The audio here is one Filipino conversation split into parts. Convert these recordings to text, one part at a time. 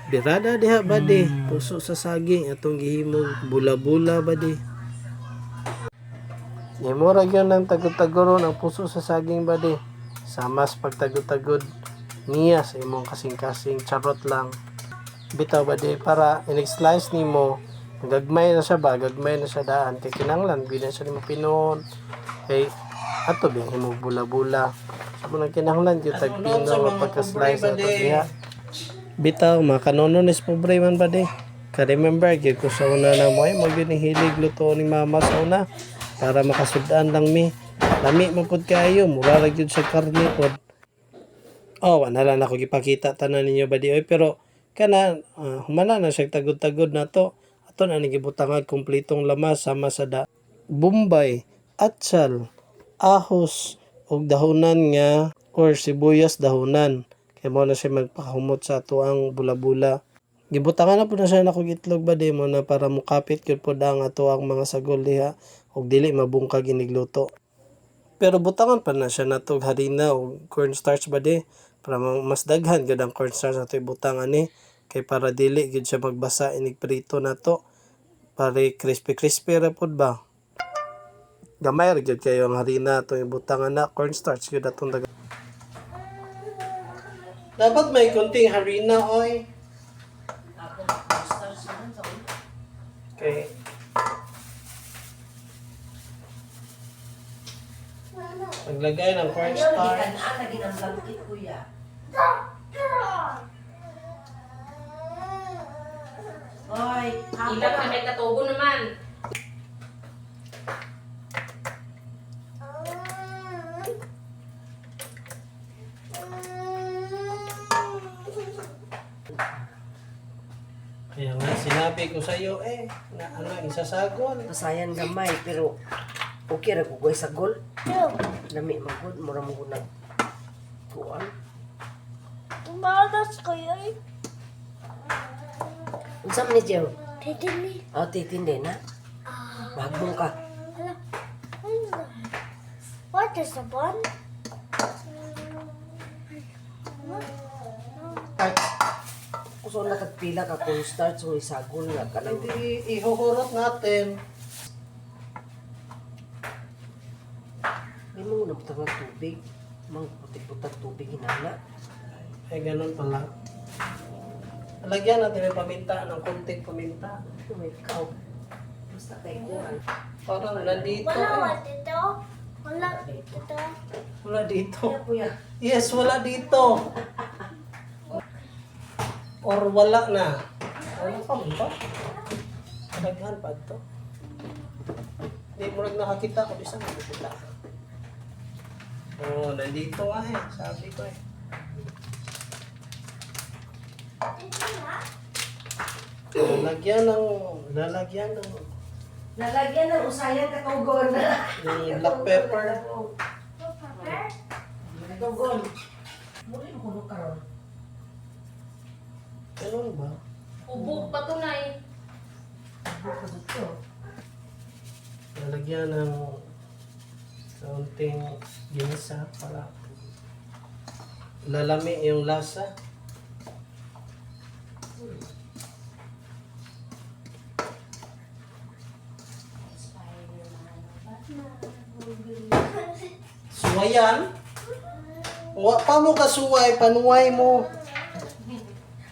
Birada diha bade, puso sa saging atong gihimog bula-bula bade. Imura gyud ng tagod-tagoron ang puso sa saging bade. Samas pagtagod-tagod niya sa imong kasing-kasing charot lang. Bitaw bade para in-slice nimo, gagmay na siya ba, gagmay na siya daan kay kinahanglan binan siya nimo pinon. Kay ato ba himog bula-bula. So mo kinahanglan gyud tag pino pagka-slice ato diha. Bitaw, makanonones pobre man ba di? Ka-remember, gyud ko sa una na mo ay magyud ni hilig luto ni mama sa una para makasudaan lang mi. Lami man pud kayo, mura ra gyud sa karne pod. Oh, wala lang ako gipakita tanan ninyo ba di oy, pero kana humana na siya tagod-tagod na to. Ato na ni gibutangan kumpletong lamas sama sa bombay, atsal, ahos ug dahonan nga or sibuyas dahonan. Kaya mo na siya magpakahumot sa ato ang bula-bula. Gibutangan na po na siya na kong itlog ba di mo na para mukapit yun po ang ato ang mga sagol diha ug dili mabungkag inigluto. Pero butangan pa na siya natog harina o cornstarch ba di para mas daghan gud ang cornstarch ato ibutangan ni kay para dili gid siya magbasa inig prito nato para crispy ra pud ba. Gamay ra gyud kayo ang harina ato ibutangan na cornstarch gyud atong dagan. Dapat may konting harina, oy. Okay. Paglagay ng cornstarch. Oy, ilang na may katubo naman. Kaya nga sinabi ko sa iyo na ano isasagol. Pasayan gamay pero okay ra ko sa gol. Lami magud mura mo nag kuan. Malas kayo eh. Unsa man ni Joe? Titini. Oh, titindi na. Magbong ka. What is the bun? Kuso nakagpila ka kung start so isagol nga ka lang. Hindi ihuhurot natin. May mga nabutang tubig. Mga putik-putak tubig hinala. Ay ganun pala. Lagyan natin ng paminta, ng konting paminta. Oh my God. Basta kayo kuan. Parang nandito. Wala dito. Wala dito. Wala dito. Kuya. Yes, wala dito. Or wala na. Ano pa mo ba? Kadaghan pa ito. Hindi mo lang nakakita kung isang nakikita. Oh, nandito nga sabi ko Lalagyan ng Lalagyan ng usayang katugon. black pepper. Katugon. Muli mo kuno karon. Ganun ba? Ubog pa to na eh. Lalagyan ng kaunting ginisa para lalami yung lasa. Suwayan? Wa pa mo kasuway, panuway mo.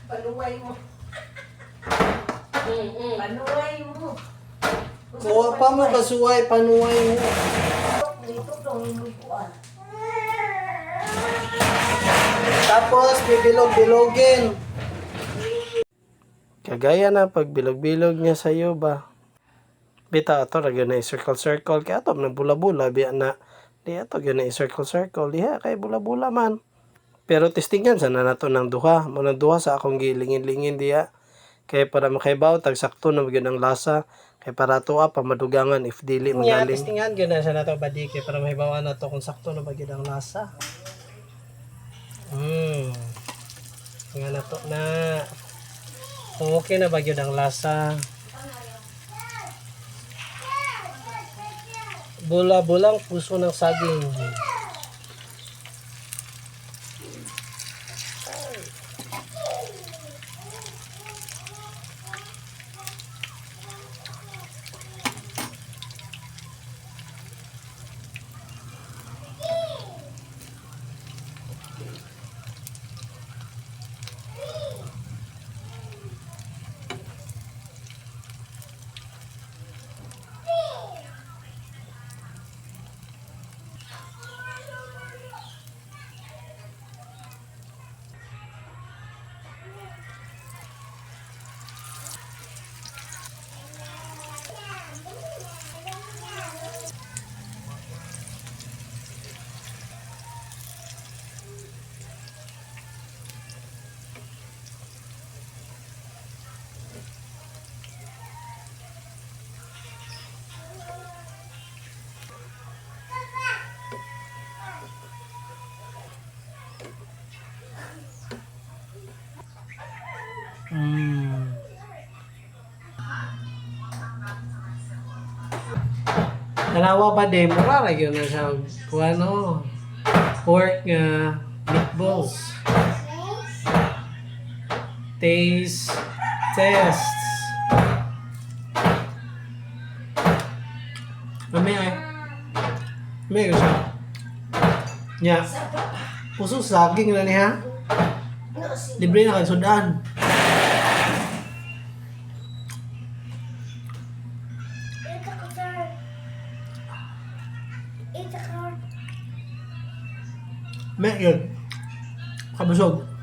Panuway mo. Mm-mm. Panuway mo. Wa pa mo kasuway, panuway mo. Dito tong kuan. Tapos bibilog-bilogin. Kagaya na pag bilog-bilog niya sa iyo ba. Bita ato ra gyud na circle kay ato na bula-bula biya na di ato gyud na circle diha kay bula-bula man. Pero testingan sana nato ng duha, mo ng duha sa akong gilingin-lingin diha. Kay para makaibaw tag sakto na gyud ang lasa kay para tuwa pa madugangan if dili magaling. Testingan gyud na sa nato badi kay para mahibawan nato kung sakto na ba gyud ang lasa. Nga nato na kung okay na ba gyud ang lasa. Bula-bulang puso ng saging. Tanawa pa din, mura ra yun na siya. Kung ano, pork nga meatballs. Tests. Mamaya ko siya. Nya. Puso saging na niya. Libre na kag sudan. Eat the car. Eat the car. Mek yun. Kabusog.